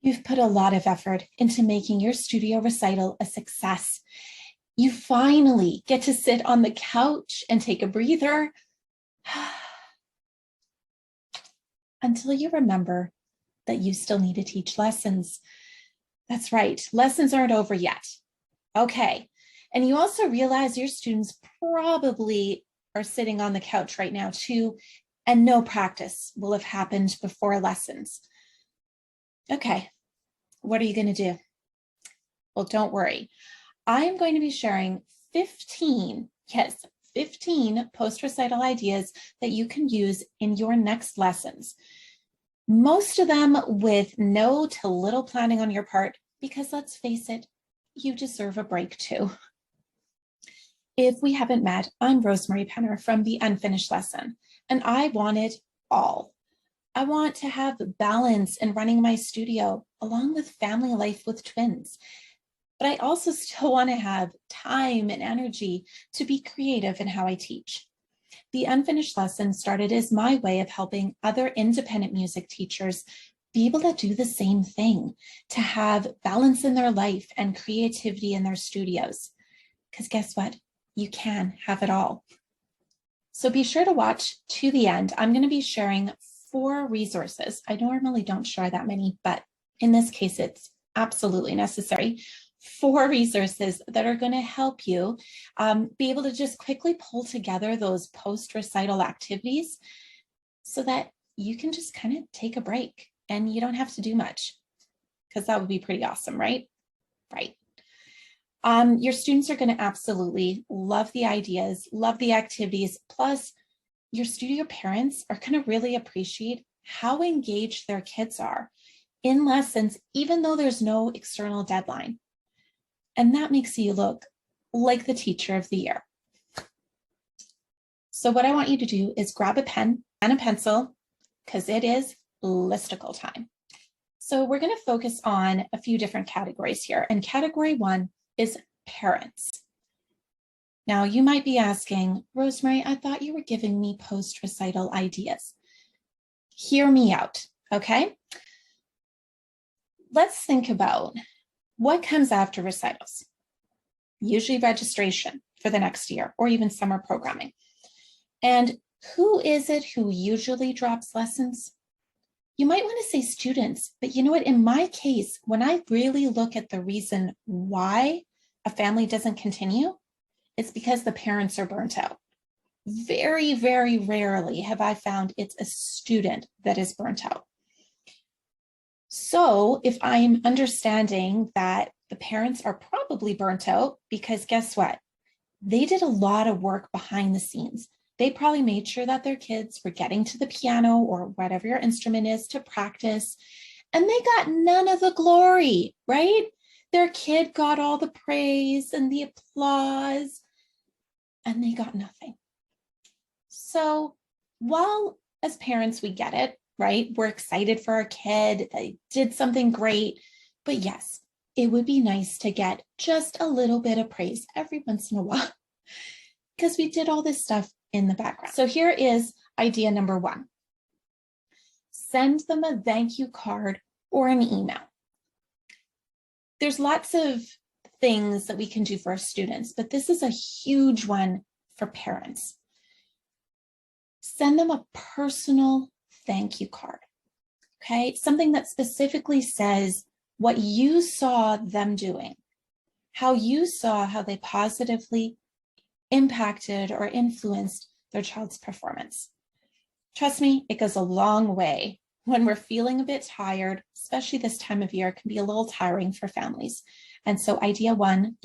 You've put a lot of effort into making your studio recital a success. You finally get to sit on the couch and take a breather until you remember that you still need to teach lessons. That's right, lessons aren't over yet. Okay, and you also realize your students probably are sitting on the couch right now too, and no practice will have happened before lessons. Okay, what are you going to do? Well, don't worry. I'm going to be sharing 15 post-recital ideas that you can use in your next lessons. Most of them with no to little planning on your part, because let's face it, you deserve a break too. If we haven't met, I'm Rosemarie Penner from The Unfinished Lesson, and I want it all. I want to have balance in running my studio along with family life with twins. But I also still want to have time and energy to be creative in how I teach. The Unfinished Lesson started as my way of helping other independent music teachers be able to do the same thing, to have balance in their life and creativity in their studios. Because guess what? You can have it all. So be sure to watch to the end. I'm going to be sharing 4 resources. I normally don't share that many, but in this case, it's absolutely necessary. 4 resources that are going to help you be able to just quickly pull together those post-recital activities so that you can just kind of take a break and you don't have to do much, because that would be pretty awesome, right? Right. Your students are going to absolutely love the ideas, love the activities, plus your studio parents are going to really appreciate how engaged their kids are in lessons, even though there's no external deadline. And that makes you look like the teacher of the year. So what I want you to do is grab a pen and a pencil, because it is listicle time. So we're going to focus on a few different categories here. And category 1 is parents. Now you might be asking, Rosemarie, I thought you were giving me post-recital ideas. Hear me out, okay? Let's think about what comes after recitals. Usually registration for the next year or even summer programming. And who is it who usually drops lessons? You might want to say students, but you know what? In my case, when I really look at the reason why a family doesn't continue, it's because the parents are burnt out. Very, very rarely have I found it's a student that is burnt out. So if I'm understanding that the parents are probably burnt out, because guess what? They did a lot of work behind the scenes. They probably made sure that their kids were getting to the piano or whatever your instrument is to practice, and they got none of the glory, right? Their kid got all the praise and the applause, and they got nothing. So while as parents, we get it, right? We're excited for our kid, they did something great, but yes, it would be nice to get just a little bit of praise every once in a while, because we did all this stuff in the background. So here is idea number 1. Send them a thank you card or an email. There's lots of things that we can do for our students, but this is a huge one for parents. Send them a personal thank you card, okay? Something that specifically says what you saw them doing, how you saw how they positively impacted or influenced their child's performance. Trust me, it goes a long way when we're feeling a bit tired, especially this time of year. It can be a little tiring for families. And so idea 1,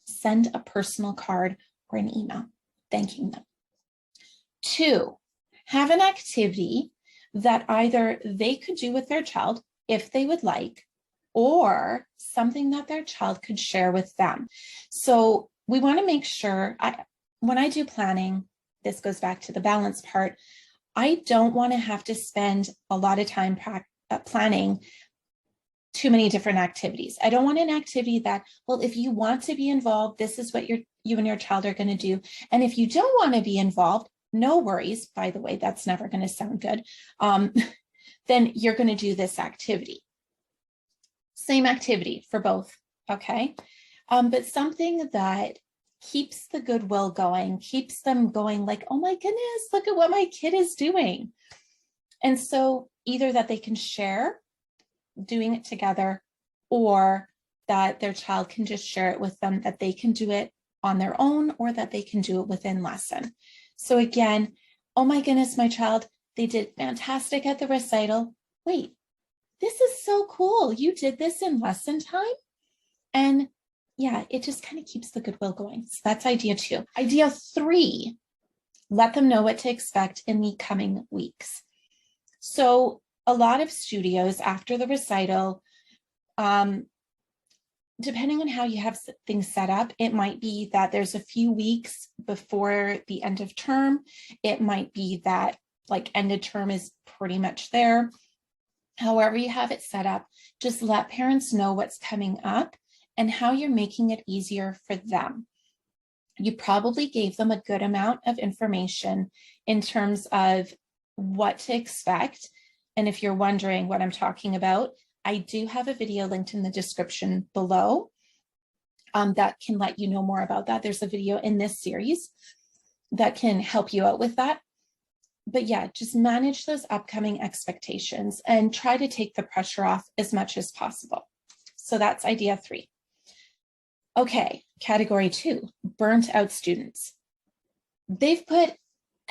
send a personal card or an email thanking them. 2, have an activity that either they could do with their child if they would like, or something that their child could share with them. So we want to make sure, when I do planning, this goes back to the balance part, I don't want to have to spend a lot of time planning too many different activities. I don't want an activity that, well, if you want to be involved, this is what you and your child are going to do. And if you don't want to be involved, no worries. By the way, that's never going to sound good. Then you're going to do this activity. Same activity for both, okay? But something that keeps the goodwill going, keeps them going like, oh my goodness, look at what my kid is doing. And so either that they can share doing it together, or that their child can just share it with them, that they can do it on their own, or that they can do it within lesson. So again, oh my goodness, my child, they did fantastic at the recital. Wait, this is so cool. You did this in lesson time? And yeah, it just kind of keeps the goodwill going. So that's idea 2. Idea 3, let them know what to expect in the coming weeks. So a lot of studios after the recital, depending on how you have things set up, it might be that there's a few weeks before the end of term. It might be that like end of term is pretty much there. However you have it set up, just let parents know what's coming up and how you're making it easier for them. You probably gave them a good amount of information in terms of what to expect. And if you're wondering what I'm talking about, I do have a video linked in the description below that can let you know more about that. There's a video in this series that can help you out with that. But yeah, just manage those upcoming expectations and try to take the pressure off as much as possible. So that's idea 3. Okay, category 2, burnt out students. They've put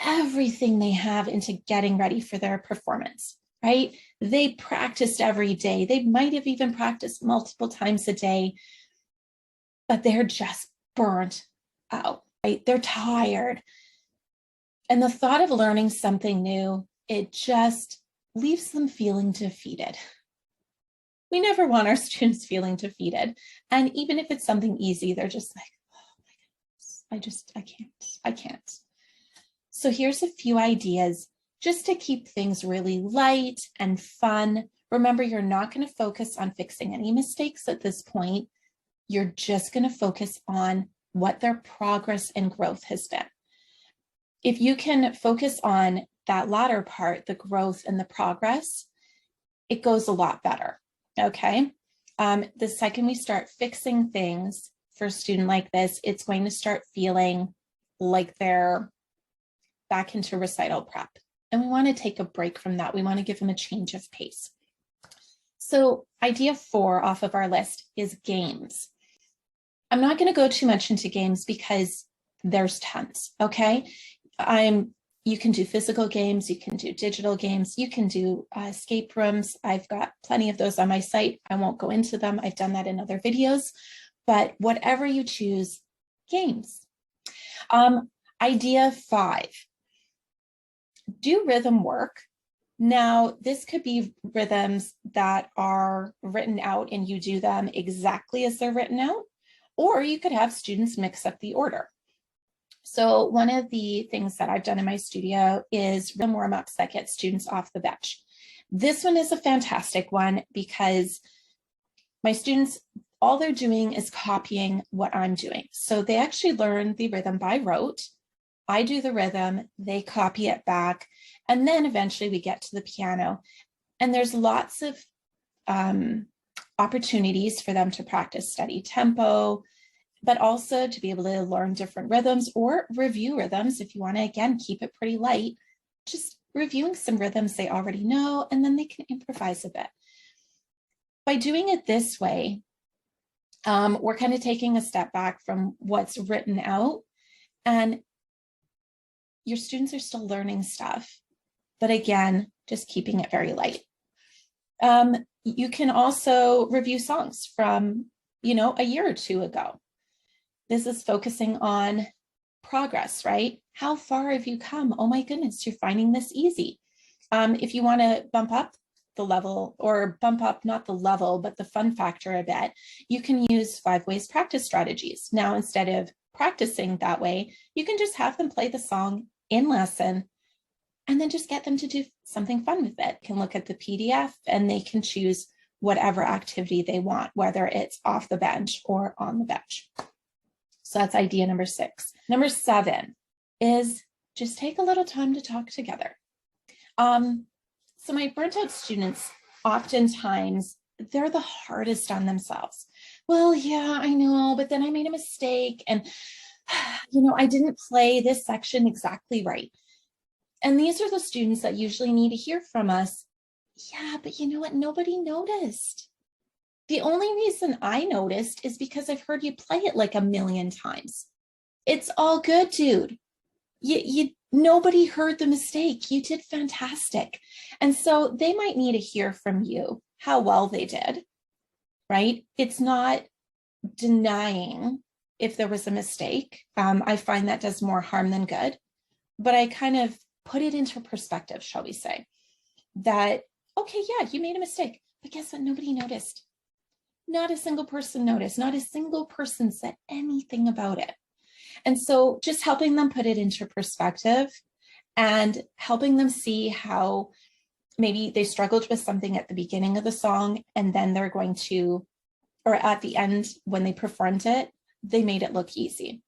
everything they have into getting ready for their performance, right? They practiced every day. They might have even practiced multiple times a day, but they're just burnt out, right? They're tired. And the thought of learning something new, it just leaves them feeling defeated. We never want our students feeling defeated. And even if it's something easy, they're just like, oh my goodness, I can't. So here's a few ideas just to keep things really light and fun. Remember, you're not going to focus on fixing any mistakes at this point. You're just going to focus on what their progress and growth has been. If you can focus on that latter part, the growth and the progress, it goes a lot better, okay? The second we start fixing things for a student like this, it's going to start feeling like they're back into recital prep. And we want to take a break from that. We want to give them a change of pace. So idea 4 off of our list is games. I'm not going to go too much into games because there's tons, okay? You can do physical games, you can do digital games, you can do escape rooms. I've got plenty of those on my site. I won't go into them. I've done that in other videos, but whatever you choose, games. Idea 5, do rhythm work. Now, this could be rhythms that are written out and you do them exactly as they're written out, or you could have students mix up the order. So one of the things that I've done in my studio is rhythm warm-ups that get students off the bench. This one is a fantastic one because my students, all they're doing is copying what I'm doing. So they actually learn the rhythm by rote. I do the rhythm, they copy it back, and then eventually we get to the piano. And there's lots of opportunities for them to practice steady tempo, but also to be able to learn different rhythms or review rhythms. If you want to, again, keep it pretty light, just reviewing some rhythms they already know, and then they can improvise a bit. By doing it this way, we're kind of taking a step back from what's written out, and your students are still learning stuff, but again, just keeping it very light. You can also review songs from, a year or 2 ago. This is focusing on progress, right? How far have you come? Oh my goodness, you're finding this easy. If you want to bump up the level, or bump up not the level, but the fun factor a bit, you can use 5 ways practice strategies. Now, instead of practicing that way, you can just have them play the song in lesson and then just get them to do something fun with it. Can look at the PDF and they can choose whatever activity they want, whether it's off the bench or on the bench. So that's idea number 6. Number 7 is just take a little time to talk together. So my burnt out students, oftentimes they're the hardest on themselves. Well, yeah, I know, but then I made a mistake and, I didn't play this section exactly right. And these are the students that usually need to hear from us. Yeah, but you know what? Nobody noticed. The only reason I noticed is because I've heard you play it like a million times. It's all good, dude. Nobody heard the mistake. You did fantastic. And so they might need to hear from you how well they did, right? It's not denying if there was a mistake. I find that does more harm than good, but I kind of put it into perspective, shall we say, that, okay, yeah, you made a mistake, but guess what? Nobody noticed. Not a single person noticed. Not a single person said anything about it. And so just helping them put it into perspective and helping them see how maybe they struggled with something at the beginning of the song, and then they're going to, or at the end when they performed it, they made it look easy.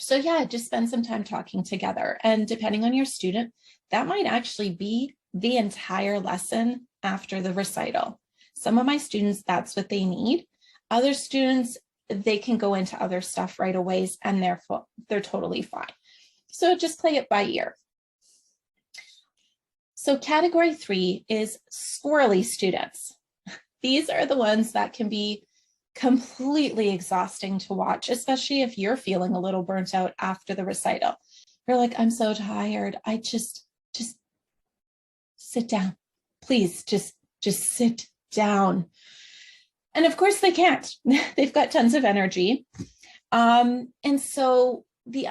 So yeah, just spend some time talking together. And depending on your student, that might actually be the entire lesson after the recital. Some of my students, that's what they need. Other students, they can go into other stuff right away and they're totally fine. So just play it by ear. So category 3 is squirrely students. These are the ones that can be completely exhausting to watch, especially if you're feeling a little burnt out after the recital. You're like, I'm so tired. I just sit down. Please just sit down. And of course they can't. They've got tons of energy. And so the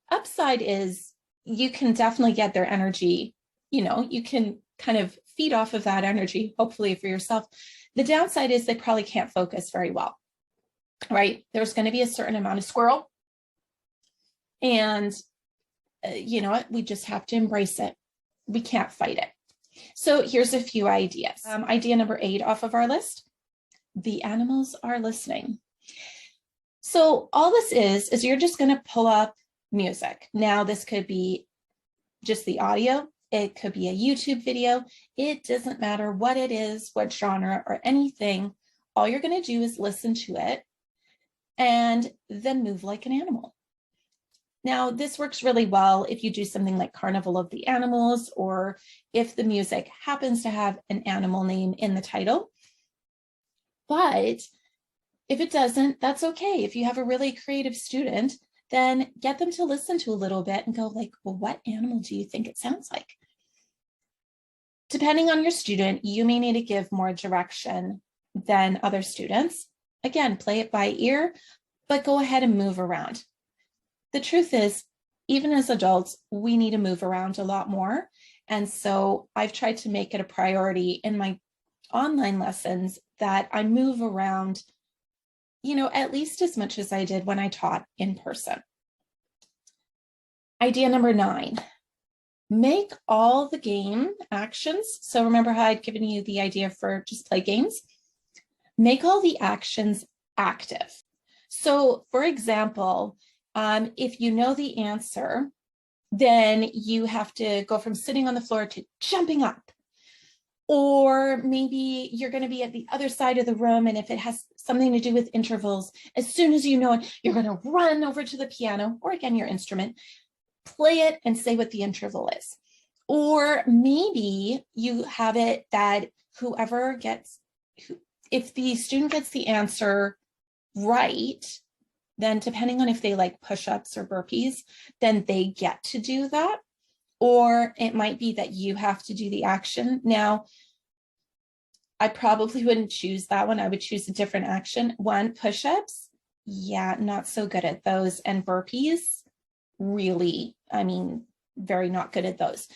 upside is you can definitely get their energy, you can kind of feed off of that energy, hopefully for yourself. The downside is they probably can't focus very well, right? There's going to be a certain amount of squirrel. And you know what? We just have to embrace it. We can't fight it. So here's a few ideas. Idea number 8 off of our list. The animals are listening. So all this is you're just going to pull up music. Now this could be just the audio. It could be a YouTube video. It doesn't matter what it is, what genre or anything. All you're going to do is listen to it and then move like an animal. Now, this works really well if you do something like Carnival of the Animals, or if the music happens to have an animal name in the title. But if it doesn't, that's okay. If you have a really creative student, then get them to listen to a little bit and go like, well, what animal do you think it sounds like? Depending on your student, you may need to give more direction than other students. Again, play it by ear, but go ahead and move around. The truth is, even as adults, we need to move around a lot more. And so I've tried to make it a priority in my online lessons that I move around, at least as much as I did when I taught in person. Idea number 9, make all the game actions. So remember how I'd given you the idea for just play games? Make all the actions active. So for example, if you know the answer, then you have to go from sitting on the floor to jumping up. Or maybe you're going to be at the other side of the room, and if it has something to do with intervals, as soon as you know it, you're going to run over to the piano, or again, your instrument, play it and say what the interval is. Or maybe you have it that if the student gets the answer right, then depending on if they like push-ups or burpees, then they get to do that. Or it might be that you have to do the action. Now, I probably wouldn't choose that one. I would choose a different action. 1, push-ups. Yeah, not so good at those. And burpees, really, very not good at those.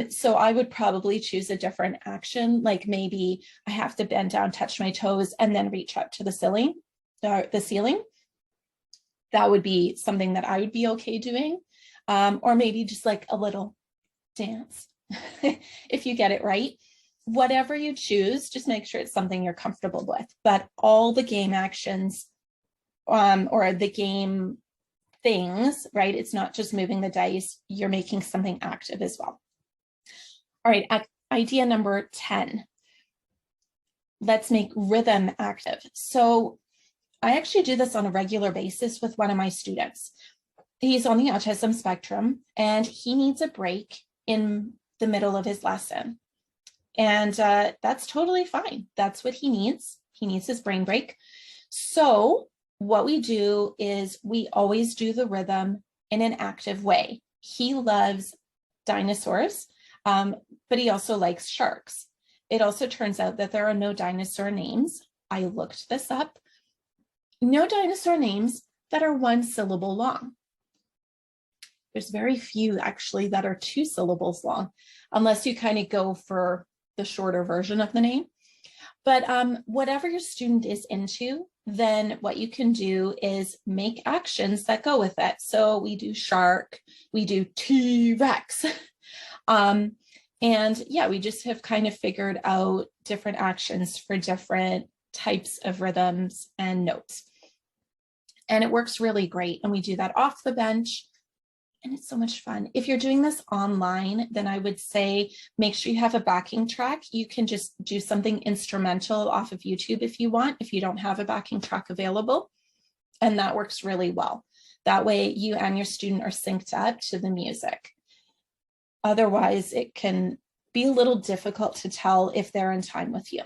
So I would probably choose a different action. Like maybe I have to bend down, touch my toes, and then reach up to the ceiling. That would be something that I would be okay doing. Or maybe just like a little dance, if you get it right. Whatever you choose, just make sure it's something you're comfortable with. But all the game actions or the game things, right? It's not just moving the dice, you're making something active as well. All right, idea number 10. let's make rhythm active. So I actually do this on a regular basis with one of my students. He's on the autism spectrum and he needs a break in the middle of his lesson. And that's totally fine. That's what he needs. He needs his brain break. So what we do is we always do the rhythm in an active way. He loves dinosaurs, but he also likes sharks. It also turns out that there are no dinosaur names. I looked this up. No dinosaur names that are one syllable long. There's very few actually that are 2 syllables long, unless you kind of go for the shorter version of the name. But whatever your student is into, then what you can do is make actions that go with it. So we do shark, we do T-Rex. And yeah, we just have kind of figured out different actions for different types of rhythms and notes. And it works really great. And we do that off the bench. And it's so much fun. If you're doing this online, then I would say make sure you have a backing track. You can just do something instrumental off of YouTube if you want, if you don't have a backing track available. And that works really well. That way you and your student are synced up to the music. Otherwise, it can be a little difficult to tell if they're in time with you.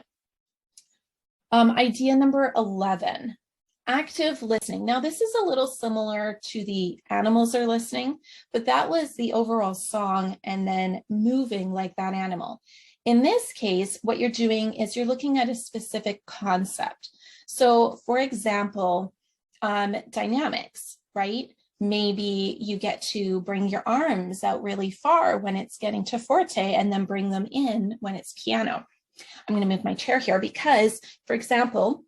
Idea number 11. Active listening. Now, this is a little similar to the animals are listening, but that was the overall song and then moving like that animal. In this case, what you're doing is you're looking at a specific concept. So for example, dynamics, right? Maybe you get to bring your arms out really far when it's getting to forte and then bring them in when it's piano. I'm going to move my chair here because, for example,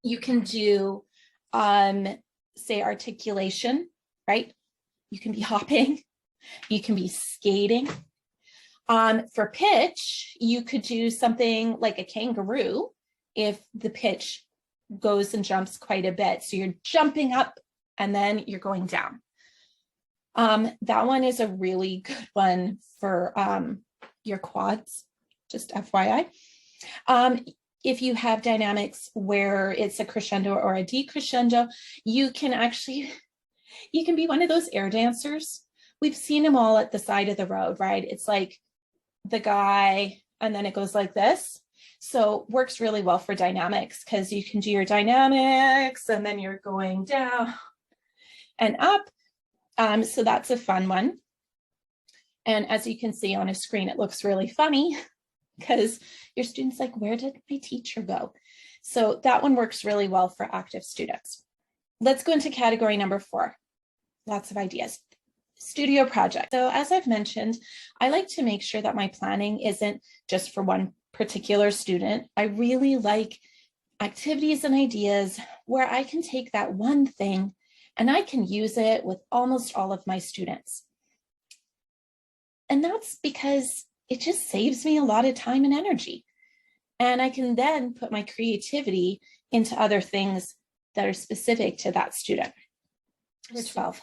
you can do, say, articulation, right? You can be hopping, you can be skating. For pitch, you could do something like a kangaroo if the pitch goes and jumps quite a bit. So you're jumping up and then you're going down. That one is a really good one for your quads, just FYI. If you have dynamics where it's a crescendo or a decrescendo, you can be one of those air dancers. We've seen them all at the side of the road, right? It's like the guy, and then it goes like this. So works really well for dynamics because you can do your dynamics and then you're going down and up. So that's a fun one. And as you can see on a screen, it looks really funny because your student's like, where did my teacher go? So that one works really well for active students. Let's go into category number 4. Lots of ideas. Studio project. So as I've mentioned, I like to make sure that my planning isn't just for one particular student. I really like activities and ideas where I can take that one thing and I can use it with almost all of my students. And that's because it just saves me a lot of time and energy. And I can then put my creativity into other things that are specific to that student. Number 12.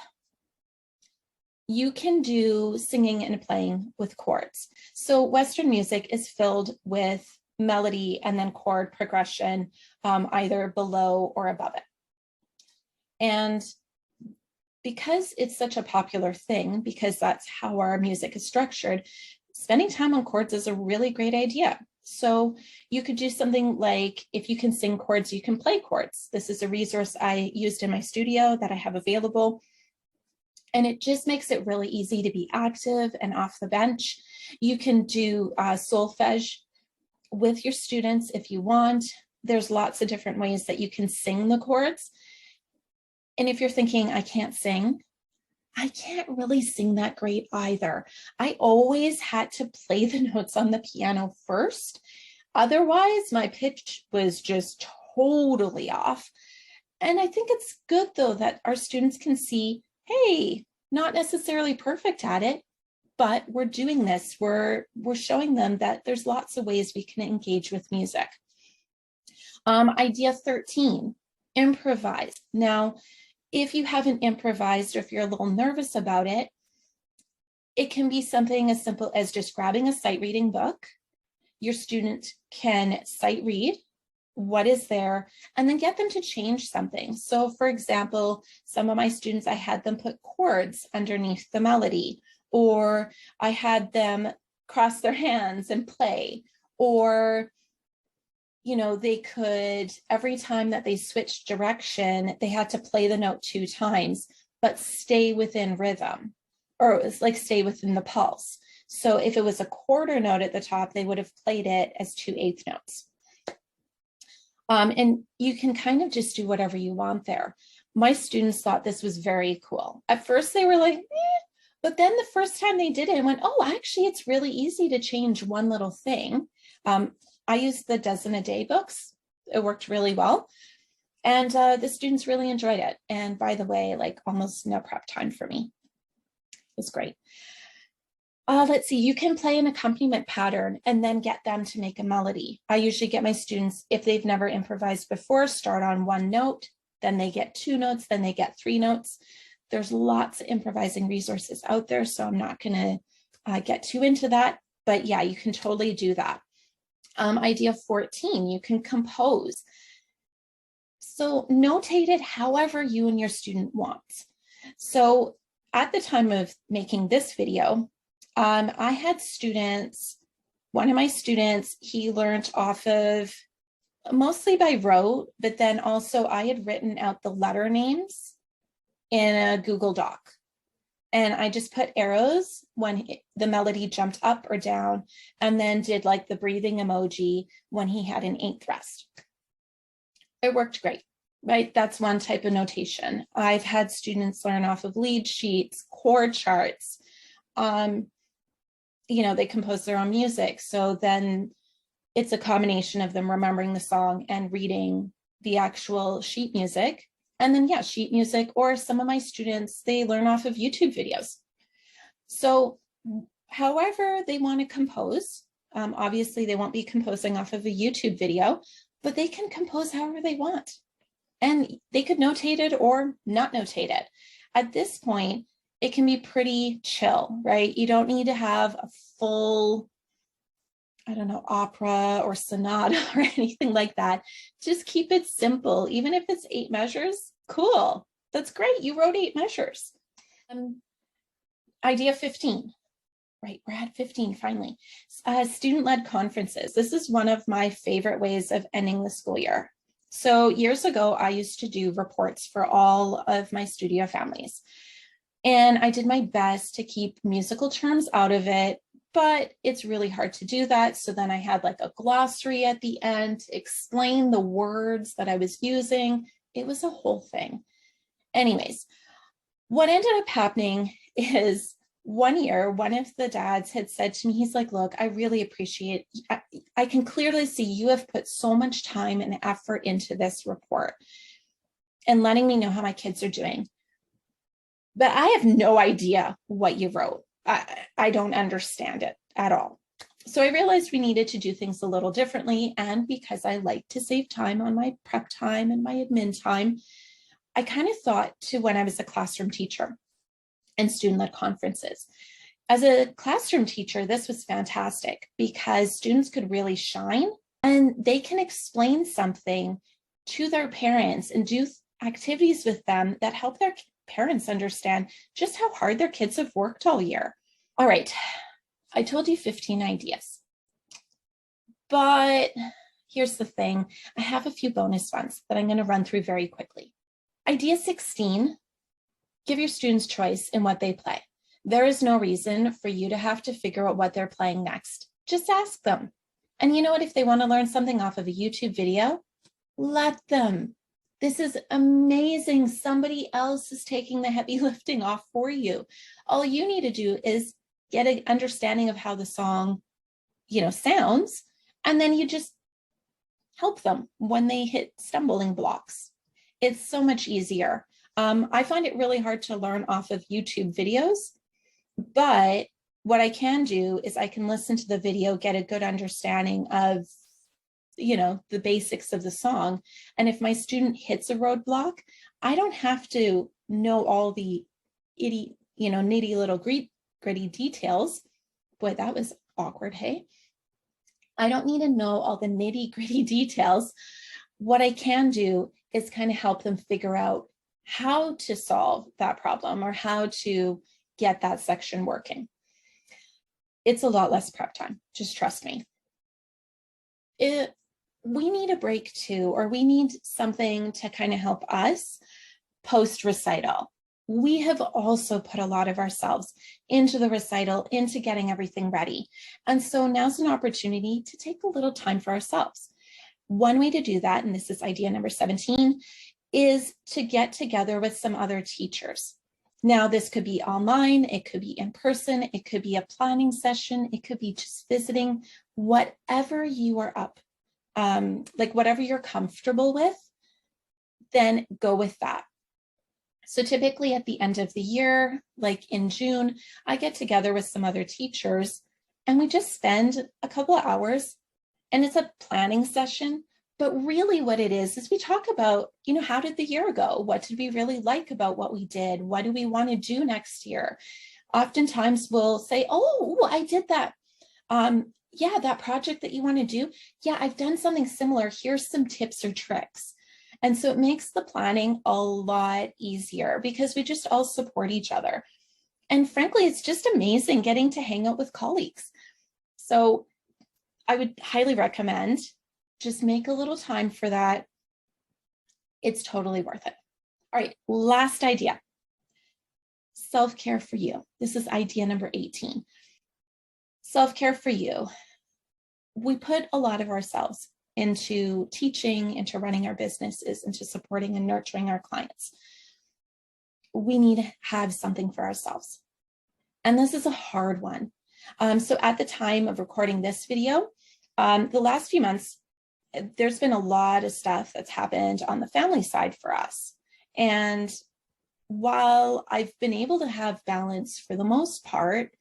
You can do singing and playing with chords. So Western music is filled with melody and then chord progression, either below or above it. And because it's such a popular thing, because that's how our music is structured, spending time on chords is a really great idea. So you could do something like, if you can sing chords, you can play chords. This is a resource I used in my studio that I have available. And it just makes it really easy to be active and off the bench. You can do solfege with your students if you want. There's lots of different ways that you can sing the chords. And if you're thinking, I can't sing, I can't really sing that great either. I always had to play the notes on the piano first. Otherwise, my pitch was just totally off. And I think it's good, though, that our students can see, hey, not necessarily perfect at it, but we're doing this. We're showing them that there's lots of ways we can engage with music. Idea 13, improvise. Now, if you haven't improvised or if you're a little nervous about it, it can be something as simple as just grabbing a sight reading book your student can sight read what is there and then get them to change something. So for example, some of my students, I had them put chords underneath the melody, or I had them cross their hands and play, or they could, every time that they switched direction, they had to play the note 2 times, but stay within rhythm, or it was like stay within the pulse. So if it was a quarter note at the top, they would have played it as 2/8 notes. And you can kind of just do whatever you want there. My students thought this was very cool. At first they were like, but then the first time they did it, went, oh, actually, it's really easy to change one little thing. I used the dozen a day books. It worked really well. And the students really enjoyed it. And by the way, like almost no prep time for me. It was great. Let's see, you can play an accompaniment pattern and then get them to make a melody. I usually get my students, if they've never improvised before, start on 1 note, then they get 2 notes, then they get 3 notes. There's lots of improvising resources out there, so I'm not going to get too into that. But yeah, you can totally do that. Idea 14, you can compose. So notate it however you and your student want. So at the time of making this video, I had students, one of my students, he learned off of mostly by rote, but then also I had written out the letter names in a Google Doc. And I just put arrows when the melody jumped up or down, and then did like the breathing emoji when he had an 8th rest. It worked great, right? That's one type of notation. I've had students learn off of lead sheets, chord charts. They compose their own music. So then it's a combination of them remembering the song and reading the actual sheet music. And then, yeah, sheet music, or some of my students, they learn off of YouTube videos. So however they want to compose, obviously they won't be composing off of a YouTube video, but they can compose however they want. And they could notate it or not notate it. At this point, it can be pretty chill, right? You don't need to have a full, opera or sonata or anything like that. Just keep it simple. Even if it's 8 measures, cool. That's great. You wrote 8 measures. Idea 15, right? We're at 15 finally. Student-led conferences. This is one of my favorite ways of ending the school year. So years ago, I used to do reports for all of my studio families. And I did my best to keep musical terms out of it, but it's really hard to do that. So then I had like a glossary at the end to explain the words that I was using. It was a whole thing. Anyways, what ended up happening is one year, one of the dads had said to me, he's like, look, I really appreciate, I can clearly see you have put so much time and effort into this report and letting me know how my kids are doing. But I have no idea what you wrote. I don't understand it at all. So I realized we needed to do things a little differently. And because I like to save time on my prep time and my admin time, I kind of thought to when I was a classroom teacher and student-led conferences. As a classroom teacher, this was fantastic because students could really shine and they can explain something to their parents and do activities with them that help their parents understand just how hard their kids have worked all year. All right, I told you 15 ideas, but here's the thing. I have a few bonus ones that I'm going to run through very quickly. Idea 16, give your students choice in what they play. There is no reason for you to have to figure out what they're playing next. Just ask them. And you know what? If they want to learn something off of a YouTube video, let them. This is amazing. Somebody else is taking the heavy lifting off for you. All you need to do is get an understanding of how the song, sounds, and then you just help them when they hit stumbling blocks. It's so much easier. I find it really hard to learn off of YouTube videos, but what I can do is I can listen to the video, get a good understanding of the basics of the song. And if my student hits a roadblock, I don't have to know all the nitty little gritty details. Boy, that was awkward, hey? I don't need to know all the nitty-gritty details. What I can do is kind of help them figure out how to solve that problem or how to get that section working. It's a lot less prep time, just trust me. We need a break too, or we need something to kind of help us post recital. We have also put a lot of ourselves into the recital, into getting everything ready. And so now's an opportunity to take a little time for ourselves. One way to do that, and this is idea number 17, is to get together with some other teachers. Now, this could be online, it could be in person, it could be a planning session, it could be just visiting, whatever you are up, like whatever you're comfortable with, then go with that. So typically at the end of the year, like in June, I get together with some other teachers and we just spend a couple of hours, and it's a planning session. But really what it is we talk about, how did the year go? What did we really like about what we did? What do we want to do next year? Oftentimes we'll say, oh, I did that. Yeah, that project that you want to do. Yeah, I've done something similar. Here's some tips or tricks. And so it makes the planning a lot easier because we just all support each other. And frankly, it's just amazing getting to hang out with colleagues. So I would highly recommend just make a little time for that. It's totally worth it. All right, last idea. Self-care for you. This is idea number 18. Self-care for you. We put a lot of ourselves into teaching, into running our businesses, into supporting and nurturing our clients. We need to have something for ourselves. And this is a hard one. So at the time of recording this video, the last few months, there's been a lot of stuff that's happened on the family side for us. And while I've been able to have balance for the most part,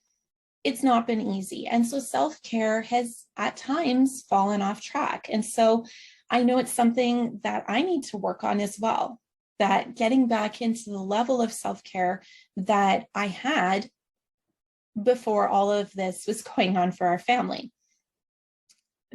it's not been easy. And so self-care has at times fallen off track. And so I know it's something that I need to work on as well, that getting back into the level of self-care that I had before all of this was going on for our family.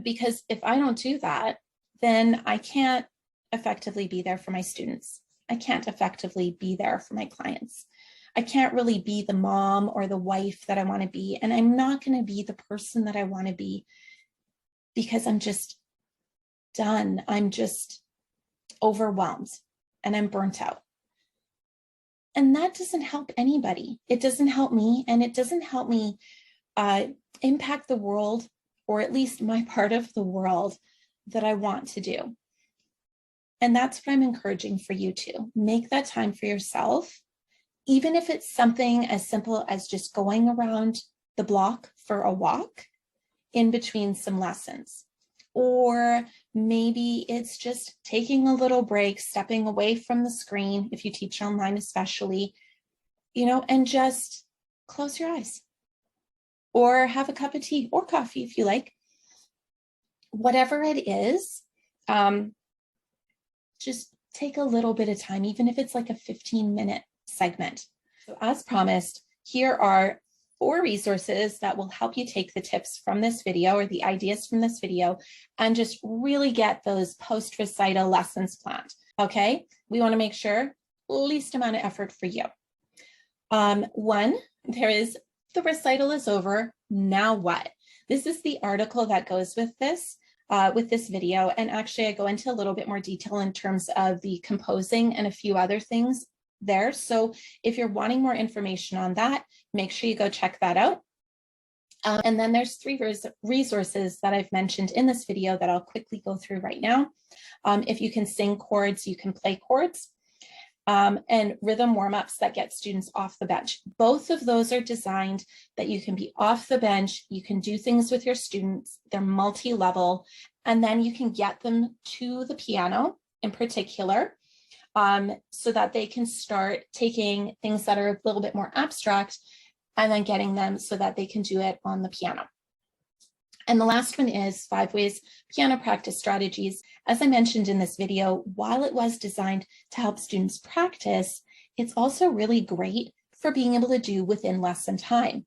Because if I don't do that, then I can't effectively be there for my students. I can't effectively be there for my clients. I can't really be the mom or the wife that I want to be. And I'm not going to be the person that I want to be because I'm just done. I'm just overwhelmed and I'm burnt out. And that doesn't help anybody. It doesn't help me, and it doesn't help me impact the world, or at least my part of the world that I want to do. And that's what I'm encouraging for you to make that time for yourself, even if it's something as simple as just going around the block for a walk in between some lessons. Or maybe it's just taking a little break, stepping away from the screen, if you teach online especially, and just close your eyes. Or have a cup of tea or coffee if you like. Whatever it is, just take a little bit of time, even if it's like a 15-minute segment. So as promised, here are 4 resources that will help you take the tips from this video or the ideas from this video and just really get those post-recital lessons planned. Okay, we want to make sure least amount of effort for you. 1, there is the recital is over, now what? This is the article that goes with this video. And actually I go into a little bit more detail in terms of the composing and a few other things there. So if you're wanting more information on that, make sure you go check that out. And then there's 3 resources that I've mentioned in this video that I'll quickly go through right now. If you can sing chords, you can play chords. And rhythm warm-ups that get students off the bench. Both of those are designed that you can be off the bench, you can do things with your students, they're multi-level, and then you can get them to the piano in particular, so that they can start taking things that are a little bit more abstract and then getting them so that they can do it on the piano. And the last one is 5 ways piano practice strategies. As I mentioned in this video, while it was designed to help students practice, it's also really great for being able to do within lesson time.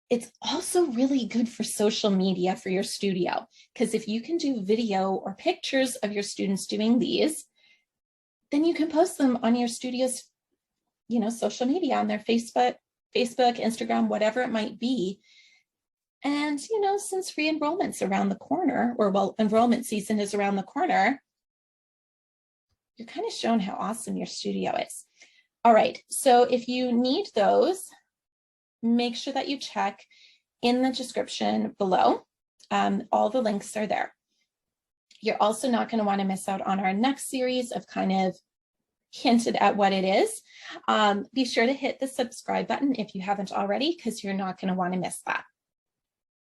It's also really good for social media for your studio, because if you can do video or pictures of your students doing these, then you can post them on your studio's, social media, on their Facebook, Instagram, whatever it might be. And, since re-enrollment's around the corner, or well, enrollment season is around the corner, you're kind of showing how awesome your studio is. All right, so if you need those, make sure that you check in the description below. All the links are there. You're also not going to want to miss out on our next series of kind of hinted at what it is. Be sure to hit the subscribe button if you haven't already, because you're not going to want to miss that.